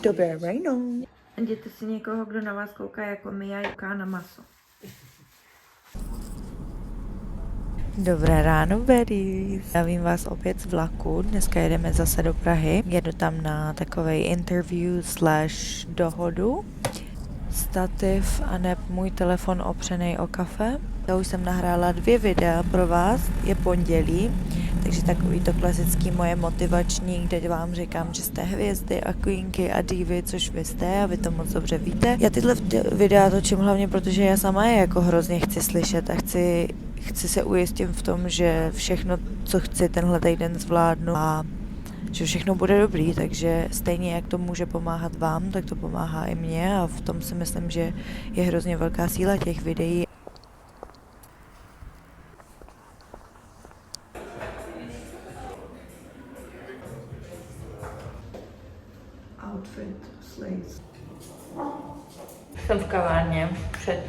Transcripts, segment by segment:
Dobré ráno. Jděte si někoho, kdo na vás kouká jako Mia kouká na maso. Dobré ráno, Betty. Zdravím vás opět z vlaku. Dneska jedeme zase do Prahy. Jedu tam na takovej interview / dohodu. Stativ a neb můj telefon opřený o kafe. Já už jsem nahrála 2 videa pro vás, je pondělí, takže takový to klasický moje motivační, kde vám říkám, že jste hvězdy a queenky a divy, což vy jste a vy to moc dobře víte. Já tyhle videa točím hlavně, protože já sama je jako hrozně chci slyšet a chci se ujistit v tom, že všechno, co chci tenhle týden zvládnu a že všechno bude dobrý, takže stejně jak to může pomáhat vám, tak to pomáhá i mně a v tom si myslím, že je hrozně velká síla těch videí. Outfit slays. Jsem v kavárně před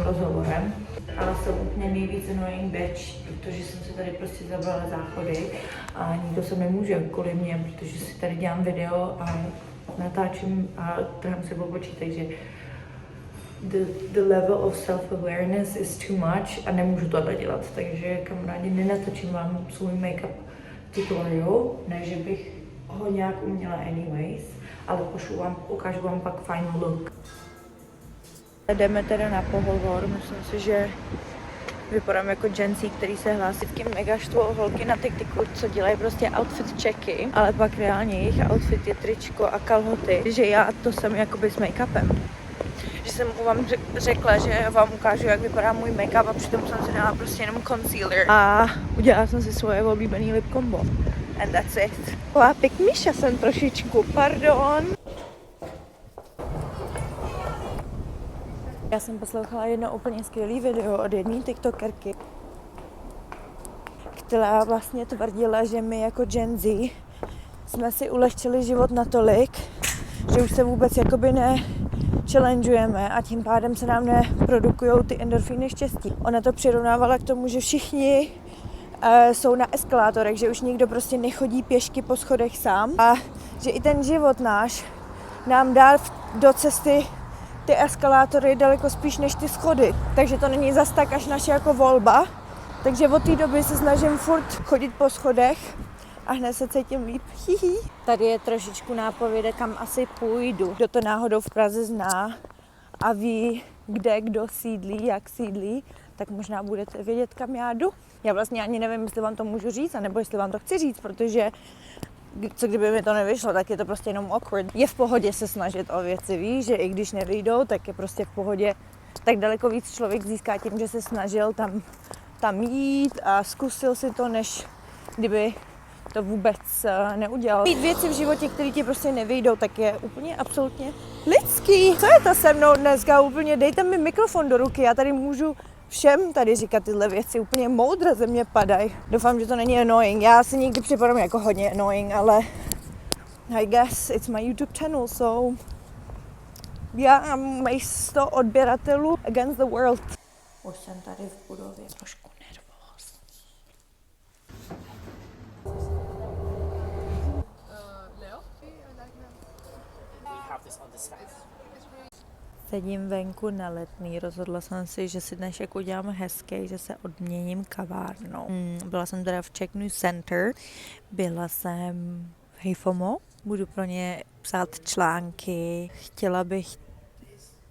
rozhovorem, ale jsem úplně nejvíc annoying bitch, protože jsem se tady prostě zabrala záchody a nikdo se nemůže kvůli mě, protože si tady dělám video a natáčím a trhám se obočí, takže the level of self-awareness is too much a nemůžu tohle dělat, takže kamarádi, nenatočím vám svůj make-up tutorial, ne, že bych ho nějak uměla anyways, ale ukážu vám pak final look. Jdeme teda na pohovor, myslím si, že vypadám jako Gen Z, který se hlásí v tím mega štvou holky na TikToku, co dělají prostě outfit checky, ale pak reálně jejich outfit je tričko a kalhoty, že já to jsem jakoby s make-upem. Že jsem vám řekla, že vám ukážu, jak vypadá můj make-up a přitom jsem si dala prostě jenom concealer a udělala jsem si svoje oblíbený lip combo. And that's it. Lápik Míša jsem trošičku, pardon. Já jsem poslouchala jedno úplně skvělý video od jedné tiktokerky, která vlastně tvrdila, že my jako Gen Z jsme si ulehčili život natolik, že už se vůbec jakoby challengeujeme a tím pádem se nám neprodukujou ty endorfíny štěstí. Ona to přirovnávala k tomu, že všichni jsou na eskalátorech, že už nikdo prostě nechodí pěšky po schodech sám a že i ten život náš nám dá do cesty ty eskalátory daleko spíš než ty schody. Takže to není zas tak až naše jako volba. Takže od té doby se snažím furt chodit po schodech a hned se cítím líp. Hihi. Tady je trošičku nápovědek, kam asi půjdu. Kdo to náhodou v Praze zná a ví, kde kdo sídlí, jak sídlí, tak možná budete vědět, kam já jdu. Já vlastně ani nevím, jestli vám to můžu říct, anebo jestli vám to chci říct, protože co kdyby mi to nevyšlo, tak je to prostě jenom awkward. Je v pohodě se snažit o věci, víš, že i když nevyjdou, tak je prostě v pohodě. Tak daleko víc člověk získá tím, že se snažil tam jít a zkusil si to, než kdyby to vůbec neudělal. Mít věci v životě, které ti prostě nevyjdou, tak je úplně absolutně lidský. Co je to se mnou dneska úplně? Dejte mi mikrofon do ruky, já tady můžu všem tady říkat tyhle věci, úplně moudra ze mě padají. Doufám, že to není annoying. Já si někdy připadám jako hodně annoying, ale I guess it's my YouTube channel, so já mám 100 odběratelů against the world. Už jsem tady v budově trošku nervózní. Sedím venku na Letný, rozhodla jsem si, že si dnešek udělám hezký, že se odměním kavárnou. Byla jsem teda v Czech News Center, byla jsem v HeyFOMO, budu pro ně psát články, chtěla bych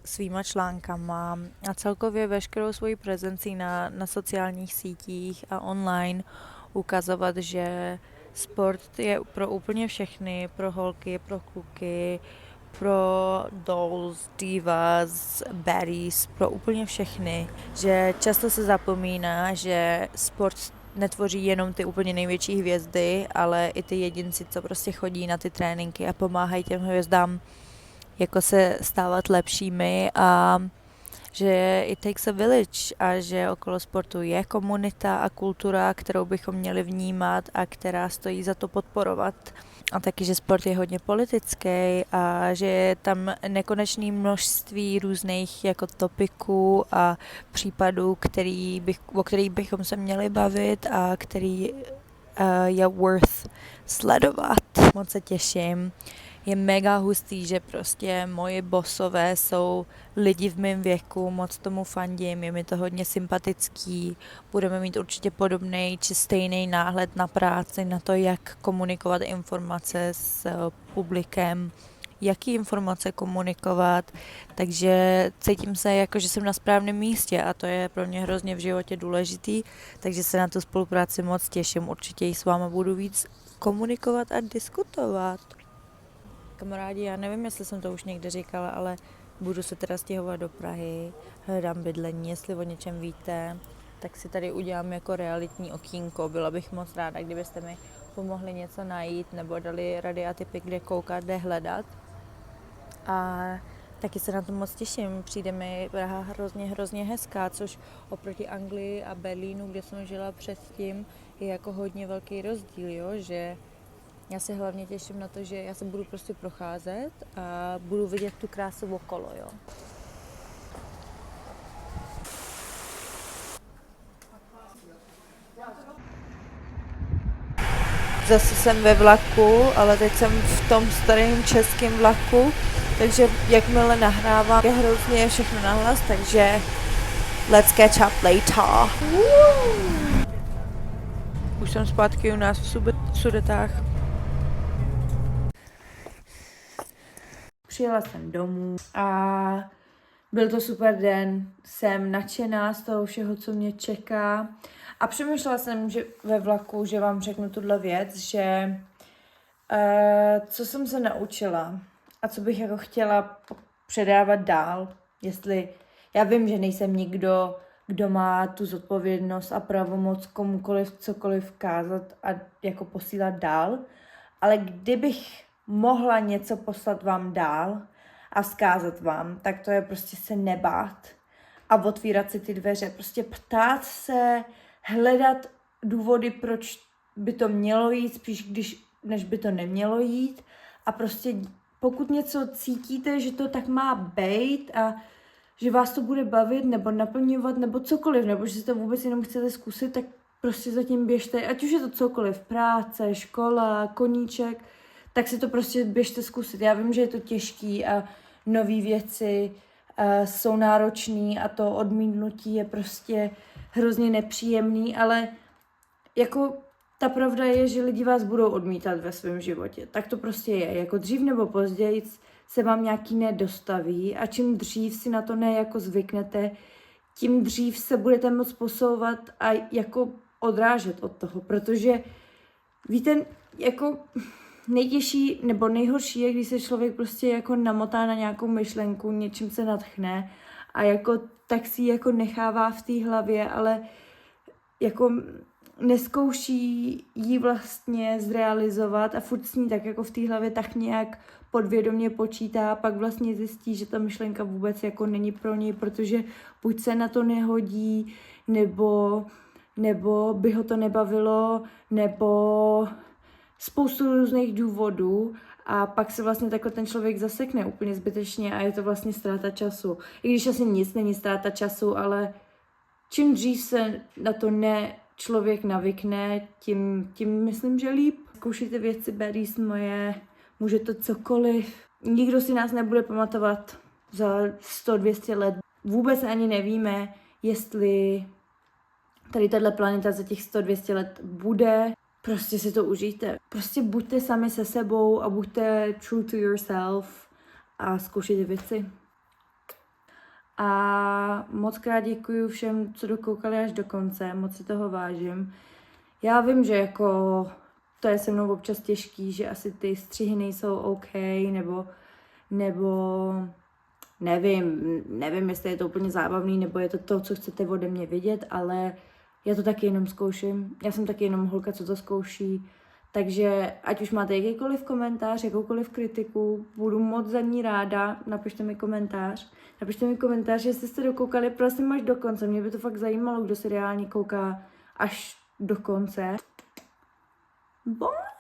svýma článkama a celkově veškerou svoji prezenci na sociálních sítích a online ukazovat, že sport je pro úplně všechny, pro holky, pro kluky, pro dolls, divas, baddies, pro úplně všechny, že často se zapomíná, že sport netvoří jenom ty úplně největší hvězdy, ale i ty jedinci, co prostě chodí na ty tréninky a pomáhají těm hvězdám jako se stávat lepšími a že it takes a village a že okolo sportu je komunita a kultura, kterou bychom měli vnímat a která stojí za to podporovat. A taky, že sport je hodně politický a že je tam nekonečné množství různých jako topiků a případů, o kterých bychom se měli bavit a který je worth sledovat. Moc se těším. je mega hustý, že prostě moji bossové jsou lidi v mém věku, moc tomu fandím, je mi to hodně sympatický, budeme mít určitě podobný či stejný náhled na práci, na to, jak komunikovat informace s publikem, jaký informace komunikovat, takže cítím se jako, že jsem na správném místě a to je pro mě hrozně v životě důležitý, takže se na tu spolupráci moc těším, určitě ji s váma budu víc komunikovat a diskutovat. Kamarádi, já nevím, jestli jsem to už někde říkala, ale budu se teda stěhovat do Prahy, hledám bydlení, jestli o něčem víte, tak si tady udělám jako realitní okýnko, byla bych moc ráda, kdybyste mi pomohli něco najít nebo dali rady a tipy, kde koukat, kde hledat. A taky se na to moc těším, přijde mi Praha hrozně hezká, což oproti Anglii a Berlínu, kde jsem žila předtím, je jako hodně velký rozdíl, jo? Že já se hlavně těším na to, že já se budu prostě procházet a budu vidět tu krásu okolo, jo. Zase jsem ve vlaku, ale teď jsem v tom starém českém vlaku, takže jakmile nahrávám, je hrozně všechno nahlas, takže let's catch up later. Už jsem zpátky u nás v Sudetách. Přijela jsem domů a byl to super den, jsem nadšená z toho všeho, co mě čeká. A přemýšlela jsem že ve vlaku, že vám řeknu tuhle věc, že co jsem se naučila a co bych jako chtěla předávat dál, jestli já vím, že nejsem nikdo, kdo má tu zodpovědnost a pravomoc komukoliv cokoliv kázat a jako posílat dál, ale kdybych mohla něco poslat vám dál a vzkázat vám, tak to je prostě se nebát a otvírat si ty dveře, prostě ptát se, hledat důvody, proč by to mělo jít, spíš než by to nemělo jít a prostě pokud něco cítíte, že to tak má být a že vás to bude bavit nebo naplňovat nebo cokoliv, nebo že si to vůbec jenom chcete zkusit, tak prostě zatím běžte, ať už je to cokoliv, práce, škola, koníček, tak si to prostě běžte zkusit. Já vím, že je to těžký a nový věci jsou náročný a to odmítnutí je prostě hrozně nepříjemný, ale jako ta pravda je, že lidi vás budou odmítat ve svém životě. Tak to prostě je. Jako dřív nebo později se vám nějaký nedostaví a čím dřív si na to jako zvyknete, tím dřív se budete moc posouvat a jako odrážet od toho, protože víte, jako nejtěžší nebo nejhorší je, když se člověk prostě jako namotá na nějakou myšlenku, něčím se nadchne a jako tak si jako nechává v té hlavě, ale jako neskouší ji vlastně zrealizovat a furt s ní tak jako v té hlavě tak nějak podvědomě počítá a pak vlastně zjistí, že ta myšlenka vůbec jako není pro něj, protože buď se na to nehodí, nebo by ho to nebavilo, nebo spoustu různých důvodů a pak se vlastně takhle ten člověk zasekne úplně zbytečně a je to vlastně ztráta času. I když asi nic není ztráta času, ale čím dřív se na to člověk navykne, tím myslím, že líp. Zkoušejte věci, berries moje, může to cokoliv. Nikdo si nás nebude pamatovat za 100-200 let. Vůbec ani nevíme, jestli tady tato planeta za těch 100-200 let bude. Prostě si to užijte. Prostě buďte sami se sebou a buďte true to yourself a zkoušejte věci. A moc krát děkuji všem, co dokoukali až do konce, moc si toho vážím. Já vím, že jako to je se mnou občas těžký, že asi ty střihy nejsou OK, nebo nevím, jestli je to úplně zábavný, nebo je to, co chcete ode mě vidět, ale já to taky jenom zkouším. Já jsem taky jenom holka, co to zkouší. Takže ať už máte jakýkoliv komentář, jakoukoliv kritiku, budu moc za ní ráda. Napište mi komentář. Napište mi komentář, jestli jste dokoukali, prosím, až do konce. Mě by to fakt zajímalo, kdo se reálně kouká až do konce. Bye!